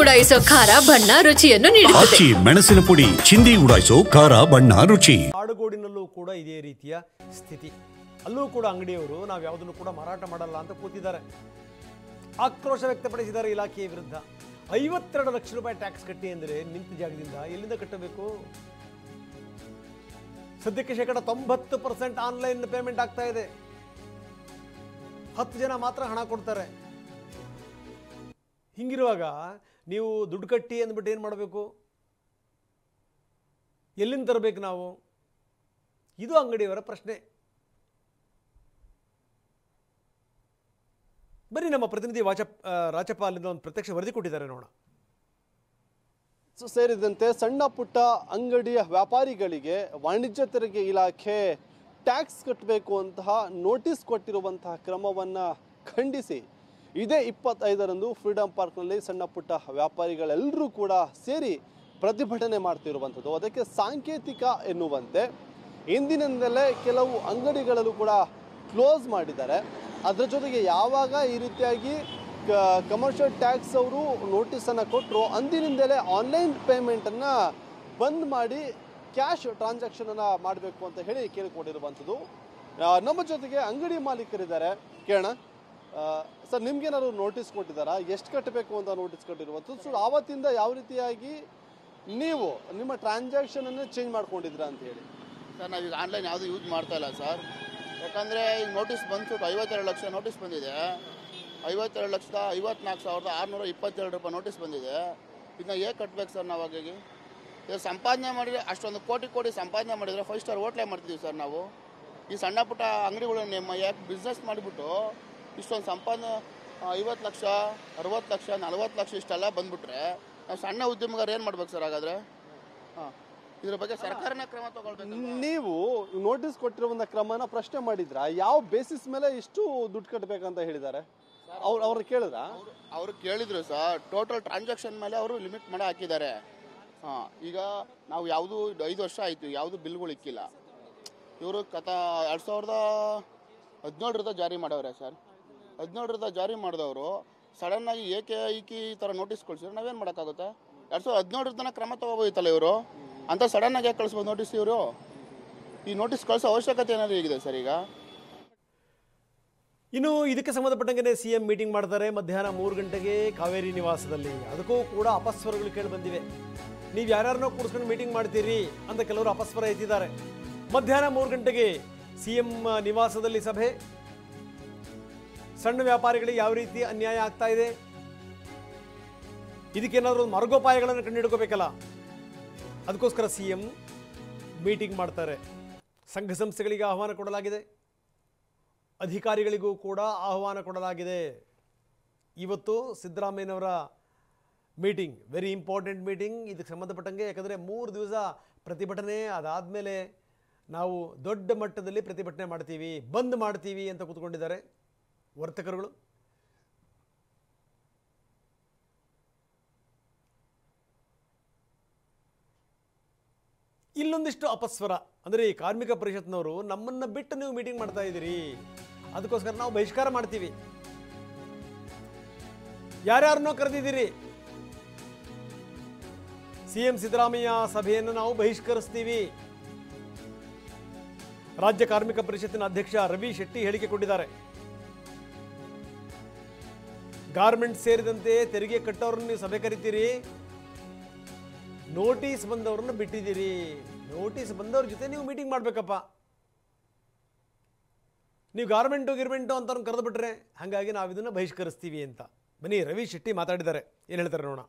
ಉಡಾಯಿಸೋ ಖಾರ ಬಣ್ಣ ರುಚಿಯನ್ನು ನೀಡುತ್ತದೆ. ಮೆಣಸಿನ ಪುಡಿ ಚಿಂದಿ ಉಡಾಯಿಸೋ ಖಾರ ಬಣ್ಣ ರುಚಿ. ಆಡುಗೋಡಿನಲ್ಲೂ ಕೂಡ ಇದೇ ರೀತಿಯ ಸ್ಥಿತಿ. ಅಲ್ಲೂ ಕೂಡ ಅಂಗಡಿಯವರು ನಾವು ಯಾವುದನ್ನು ಕೂಡ ಮಾರಾಟ ಮಾಡಲ್ಲ ಅಂತ ಕೂತಿದ್ದಾರೆ. ಆಕ್ರೋಶ ವ್ಯಕ್ತಪಡಿಸಿದ್ದಾರೆ ಇಲಾಖೆಯ ವಿರುದ್ಧ. 52 ಲಕ್ಷ ರೂಪಾಯಿ ಟ್ಯಾಕ್ಸ್ ಕಟ್ಟಿ ಅಂದರೆ ನಿಂತ ಜಾಗದಿಂದ ಎಲ್ಲಿಂದ ಕಟ್ಟಬೇಕು? ಸದ್ಯಕ್ಕೆ 90% ಆನ್ಲೈನ್ ಪೇಮೆಂಟ್ ಆಗ್ತಾ ಇದೆ. 10 ಜನ ಮಾತ್ರ ಹಣ ಕೊಡ್ತಾರೆ. ಹಿಂಗಿರುವಾಗ ನೀವು ದುಡ್ಡು ಕಟ್ಟಿ ಅಂದ್ಬಿಟ್ಟು ಏನು ಮಾಡಬೇಕು? ಎಲ್ಲಿಂದ ತರಬೇಕು ನಾವು? ಇದು ಅಂಗಡಿಯವರ ಪ್ರಶ್ನೆ. ಬನ್ನಿ, ನಮ್ಮ ಪ್ರತಿನಿಧಿ ರಾಚಪ್ಪ ಅಲ್ಲಿಂದ ಒಂದು ಪ್ರತ್ಯಕ್ಷ ವರದಿ ಕೊಟ್ಟಿದ್ದಾರೆ, ನೋಡೋಣ. ಸೇರಿದಂತೆ ಸಣ್ಣ ಪುಟ್ಟ ಅಂಗಡಿಯ ವ್ಯಾಪಾರಿಗಳಿಗೆ ವಾಣಿಜ್ಯ ತೆರಿಗೆ ಇಲಾಖೆ ಟ್ಯಾಕ್ಸ್ ಕಟ್ಟಬೇಕು ಅಂತಹ ನೋಟಿಸ್ ಕೊಟ್ಟಿರುವಂತಹ ಕ್ರಮವನ್ನು ಖಂಡಿಸಿ ಇದೇ 25ರಂದು ಫ್ರೀಡಂ ಪಾರ್ಕ್ನಲ್ಲಿ ಸಣ್ಣ ಪುಟ್ಟ ವ್ಯಾಪಾರಿಗಳೆಲ್ಲರೂ ಕೂಡ ಸೇರಿ ಪ್ರತಿಭಟನೆ ಮಾಡ್ತಿರುವಂಥದ್ದು. ಅದಕ್ಕೆ ಸಾಂಕೇತಿಕ ಎನ್ನುವಂತೆ ಇಂದಿನಿಂದಲೇ ಕೆಲವು ಅಂಗಡಿಗಳಲ್ಲೂ ಕೂಡ ಕ್ಲೋಸ್ ಮಾಡಿದ್ದಾರೆ. ಅದರ ಜೊತೆಗೆ ಯಾವಾಗ ಈ ರೀತಿಯಾಗಿ ಕಮರ್ಷಿಯಲ್ ಟ್ಯಾಕ್ಸ್ ಅವರು ನೋಟಿಸನ್ನು ಕೊಟ್ಟರು ಅಂದಿನಿಂದಲೇ ಆನ್ಲೈನ್ ಪೇಮೆಂಟನ್ನು ಬಂದ್ ಮಾಡಿ ಕ್ಯಾಶ್ ಟ್ರಾನ್ಸಾಕ್ಷನನ್ನು ಮಾಡಬೇಕು ಅಂತ ಹೇಳಿ ಕೇಳಿಕೊಂಡಿರುವಂಥದ್ದು. ನಮ್ಮ ಜೊತೆಗೆ ಅಂಗಡಿ ಮಾಲೀಕರಿದ್ದಾರೆ, ಕೇಳೋಣ. ಸರ್, ನಿಮ್ಗೇನಾದ್ರು ನೋಟಿಸ್ ಕೊಟ್ಟಿದ್ದಾರಾ? ಎಷ್ಟು ಕಟ್ಟಬೇಕು ಅಂತ ನೋಟಿಸ್ ಕೊಟ್ಟಿರುವಂಥದ್ದು? ಸೊ ಆವತ್ತಿಂದ ಯಾವ ರೀತಿಯಾಗಿ ನೀವು ನಿಮ್ಮ ಟ್ರಾನ್ಸಾಕ್ಷನನ್ನು ಚೇಂಜ್ ಮಾಡ್ಕೊಂಡಿದ್ದೀರಾ ಅಂತ ಹೇಳಿ? ಸರ್, ನಾವೀಗ ಆನ್ಲೈನ್ ಯಾವುದು ಯೂಸ್ ಮಾಡ್ತಾ ಇಲ್ಲ ಸರ್. ಯಾಕಂದರೆ ಈಗ ನೋಟಿಸ್ ಬಂದ್ಬಿಟ್ಟು 52 ಲಕ್ಷ ನೋಟಿಸ್ ಬಂದಿದೆ. 52,54,622 ರೂಪಾಯಿ ನೋಟಿಸ್ ಬಂದಿದೆ. ಇದನ್ನ ಹೇಗೆ ಕಟ್ಟಬೇಕು ಸರ್? ನಾವು ಹಾಗಾಗಿ ಈಗ ಸಂಪಾದನೆ ಮಾಡಿದರೆ ಅಷ್ಟೊಂದು ಕೋಟಿ ಸಂಪಾದನೆ ಮಾಡಿದರೆ 5 ಸ್ಟಾರ್ ಹೋಟ್ಲೇ ಮಾಡ್ತಿದ್ದೀವಿ ಸರ್ ನಾವು. ಈ ಸಣ್ಣ ಪುಟ್ಟ ಅಂಗಡಿಗಳನ್ನ ಯಾಕೆ ಬಿಸ್ನೆಸ್ ಮಾಡಿಬಿಟ್ಟು ಇಷ್ಟೊಂದು ಸಂಪಾದನೆ 50 ಲಕ್ಷ 60 ಲಕ್ಷ 40 ಲಕ್ಷ ಇಷ್ಟೆಲ್ಲ ಬಂದ್ಬಿಟ್ರೆ ನಾವು ಸಣ್ಣ ಉದ್ಯಮಗಾರ ಏನು ಮಾಡ್ಬೇಕು ಸರ್ ಹಾಗಾದರೆ? ಇದ್ರ ಬಗ್ಗೆ ಸರ್ಕಾರನೇ ಕ್ರಮ ತಗೊಳ್ಬೇಕು. ನೀವು ನೋಟಿಸ್ ಕೊಟ್ಟಿರುವಂಥ ಕ್ರಮನ ಪ್ರಶ್ನೆ ಮಾಡಿದ್ರ? ಯಾವ ಬೇಸಿಸ್ ಮೇಲೆ ಇಷ್ಟು ದುಡ್ಡು ಕಟ್ಟಬೇಕಂತ ಹೇಳಿದ್ದಾರೆ? ಅವ್ರು ಕೇಳಿದ್ರ? ಅವರು ಕೇಳಿದ್ರು ಸರ್. ಟೋಟಲ್ ಟ್ರಾನ್ಸಾಕ್ಷನ್ ಮೇಲೆ ಅವರು ಲಿಮಿಟ್ ಮಾಡಿ ಹಾಕಿದ್ದಾರೆ. ಈಗ ನಾವು ಯಾವುದು 5 ವರ್ಷ ಆಯಿತು, ಯಾವುದು ಬಿಲ್ಗಳು ಇಕ್ಕಿಲ್ಲ. ಇವರು 2017 ಜಾರಿ ಮಾಡವ್ರೆ ಸರ್. 17 ಜಾರಿ ಮಾಡಿದವರು ಸಡನ್ನಾಗಿ ಏಕೆ ಈ ಥರ ನೋಟಿಸ್ ಕಳಿಸಿದ್ರೆ ನಾವೇನು ಮಾಡೋಕ್ಕಾಗುತ್ತೆ? 2017 ಕ್ರಮ ತಗೋಬೋದಿತ್ತಲ್ಲ ಇವರು. ಅಂತ ಸಡನ್ನಾಗಿ ಯಾಕೆ ಕಳಿಸ್ಬೋದು ನೋಟಿಸ್? ಇವರು ಈ ನೋಟಿಸ್ ಕಳಿಸೋ ಅವಶ್ಯಕತೆ ಏನಾದರೂ ಇದೆ ಸರ್ ಈಗ? ಇನ್ನು ಇದಕ್ಕೆ ಸಂಬಂಧಪಟ್ಟಂಗೆ CM ಮೀಟಿಂಗ್ ಮಾಡ್ತಾರೆ ಮಧ್ಯಾಹ್ನ 3 ಗಂಟೆಗೆ ಕಾವೇರಿ ನಿವಾಸದಲ್ಲಿ. ಅದಕ್ಕೂ ಕೂಡ ಅಪಸ್ವರಗಳು ಕೇಳಿ ಬಂದಿವೆ. ನೀವು ಯಾರ್ಯಾರನ್ನೋ ಕೂರಿಸ್ಕೊಂಡು ಮೀಟಿಂಗ್ ಮಾಡ್ತೀರಿ ಅಂತ ಕೆಲವರು ಅಪಸ್ವರ ಎತ್ತಿದ್ದಾರೆ. ಮಧ್ಯಾಹ್ನ 3 ಗಂಟೆಗೆ CM ನಿವಾಸದಲ್ಲಿ ಸಭೆ. ಸಣ್ಣ ವ್ಯಾಪಾರಿಗಳಿಗೆ ಯಾವ ರೀತಿ ಅನ್ಯಾಯ ಆಗ್ತಾ ಇದೆ, ಇದಕ್ಕೇನಾದರೂ ಮಾರ್ಗೋಪಾಯಗಳನ್ನು ಕಂಡುಹಿಡ್ಕೋಬೇಕಲ್ಲ, ಅದಕ್ಕೋಸ್ಕರ CM ಮೀಟಿಂಗ್ ಮಾಡ್ತಾರೆ. ಸಂಘ ಸಂಸ್ಥೆಗಳಿಗೆ ಆಹ್ವಾನ ಕೊಡಲಾಗಿದೆ, ಅಧಿಕಾರಿಗಳಿಗೂ ಕೂಡ ಆಹ್ವಾನ ಕೊಡಲಾಗಿದೆ. ಇವತ್ತು ಸಿದ್ದರಾಮಯ್ಯನವರ ಮೀಟಿಂಗ್, ವೆರಿ ಇಂಪಾರ್ಟೆಂಟ್ ಮೀಟಿಂಗ್ ಇದಕ್ಕೆ ಸಂಬಂಧಪಟ್ಟಂಗೆ. ಯಾಕಂದರೆ 3 ದಿವಸ ಪ್ರತಿಭಟನೆ, ಅದಾದಮೇಲೆ ನಾವು ದೊಡ್ಡ ಮಟ್ಟದಲ್ಲಿ ಪ್ರತಿಭಟನೆ ಮಾಡ್ತೀವಿ, ಬಂದ್ ಮಾಡ್ತೀವಿ ಅಂತ ಕೂತ್ಕೊಂಡಿದ್ದಾರೆ ವರ್ತಕರುಗಳು. ಇಲ್ಲೊಂದಿಷ್ಟು ಅಪಸ್ವರ ಅಂದರೆ ಈ ಕಾರ್ಮಿಕ ಪರಿಷತ್ನವರು ನಮ್ಮನ್ನು ಬಿಟ್ಟು ನೀವು ಮೀಟಿಂಗ್ ಮಾಡ್ತಾ ಇದ್ದೀರಿ, ಅದಕ್ಕೋಸ್ಕರ ನಾವು ಬಹಿಷ್ಕಾರ ಮಾಡ್ತೀವಿ. ಯಾರ್ಯಾರನ್ನೋ ಕರೆದಿದ್ದೀರಿ, CM ಸಿದ್ದರಾಮಯ್ಯ ಸಭೆಯನ್ನು ನಾವು ಬಹಿಷ್ಕರಿಸ್ತೀವಿ. ರಾಜ್ಯ ಕಾರ್ಮಿಕ ಪರಿಷತ್ತಿನ ಅಧ್ಯಕ್ಷ ರವಿ ಶೆಟ್ಟಿ ಹೇಳಿಕೆ ಕೊಟ್ಟಿದ್ದಾರೆ. ಗಾರ್ಮೆಂಟ್ ಸೇರಿದಂತೆ ತೆರಿಗೆ ಕಟ್ಟೋರನ್ನು ನೀವು ಸಭೆ ಕರಿತೀರಿ, ನೋಟಿಸ್ ಬಂದವ್ರನ್ನ ಬಿಟ್ಟಿದ್ದೀರಿ, ನೋಟಿಸ್ ಬಂದವ್ರ ಜೊತೆ ನೀವು ಮೀಟಿಂಗ್ ಮಾಡಬೇಕಪ್ಪ. ನೀವು ಗಿರ್ಮೆಂಟು ಅಂತ ಕರೆದು ಬಿಟ್ರೆ ಹಾಗಾಗಿ ನಾವು ಇದನ್ನು ಬಹಿಷ್ಕರಿಸ್ತೀವಿ ಅಂತ. ಬನ್ನಿ, ರವಿ ಶೆಟ್ಟಿ ಮಾತಾಡಿದ್ದಾರೆ, ಏನು ಹೇಳ್ತಾರೆ ನೋಡೋಣ.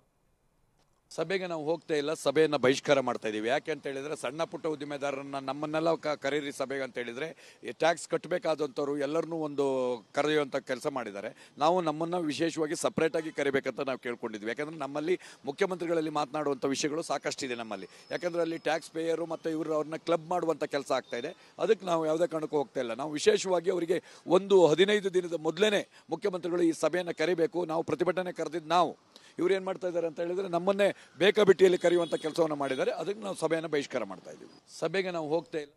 ಸಭೆಗೆ ನಾವು ಹೋಗ್ತಾ ಇಲ್ಲ, ಸಭೆಯನ್ನು ಬಹಿಷ್ಕಾರ ಮಾಡ್ತಾ ಇದ್ದೀವಿ. ಯಾಕೆ ಅಂತ ಹೇಳಿದರೆ ಸಣ್ಣ ಪುಟ್ಟ ಉದ್ದಿಮೆದಾರರನ್ನ ನಮ್ಮನ್ನೆಲ್ಲ ಕರೀರಿ ಸಭೆಗೆ ಅಂತ ಹೇಳಿದರೆ ಟ್ಯಾಕ್ಸ್ ಕಟ್ಟಬೇಕಾದಂಥವ್ರು ಎಲ್ಲರನ್ನೂ ಒಂದು ಕರೆಯುವಂಥ ಕೆಲಸ ಮಾಡಿದ್ದಾರೆ. ನಾವು ನಮ್ಮನ್ನು ವಿಶೇಷವಾಗಿ ಸಪ್ರೇಟಾಗಿ ಕರಿಬೇಕಂತ ನಾವು ಕೇಳ್ಕೊಂಡಿದ್ವಿ. ಯಾಕಂದರೆ ನಮ್ಮಲ್ಲಿ ಮುಖ್ಯಮಂತ್ರಿಗಳಲ್ಲಿ ಮಾತನಾಡುವಂಥ ವಿಷಯಗಳು ಸಾಕಷ್ಟಿದೆ ನಮ್ಮಲ್ಲಿ. ಯಾಕಂದರೆ ಅಲ್ಲಿ ಟ್ಯಾಕ್ಸ್ ಪೇಯರು ಮತ್ತು ಇವರು ಅವ್ರನ್ನ ಕ್ಲಬ್ ಮಾಡುವಂಥ ಕೆಲಸ ಆಗ್ತಾ ಇದೆ. ಅದಕ್ಕೆ ನಾವು ಯಾವುದೇ ಕಾರಣಕ್ಕೂ ಹೋಗ್ತಾ ಇಲ್ಲ. ನಾವು ವಿಶೇಷವಾಗಿ ಅವರಿಗೆ ಒಂದು 15 ದಿನದ ಮೊದಲೇ ಮುಖ್ಯಮಂತ್ರಿಗಳು ಈ ಸಭೆಯನ್ನು ಕರಿಬೇಕು, ನಾವು ಪ್ರತಿಭಟನೆ ಕರೆದಿದ್ದು ನಾವು. ಇವ್ರು ಏನು ಮಾಡ್ತಾ ಇದ್ದಾರೆ ಅಂತ ಹೇಳಿದರೆ ನಮ್ಮನ್ನೇ ಬೇಕಾಬಿಟ್ಟಿಯಲ್ಲಿ ಕರೆಯುವಂಥ ಕೆಲಸವನ್ನು ಮಾಡಿದ್ದಾರೆ. ಅದಕ್ಕೆ ನಾವು ಸಭೆಯನ್ನು ಬಹಿಷ್ಕಾರ ಮಾಡ್ತಾ ಇದ್ದೀವಿ. ಸಭೆಗೆ ನಾವು ಹೋಗ್ತಾ ಇಲ್ಲ.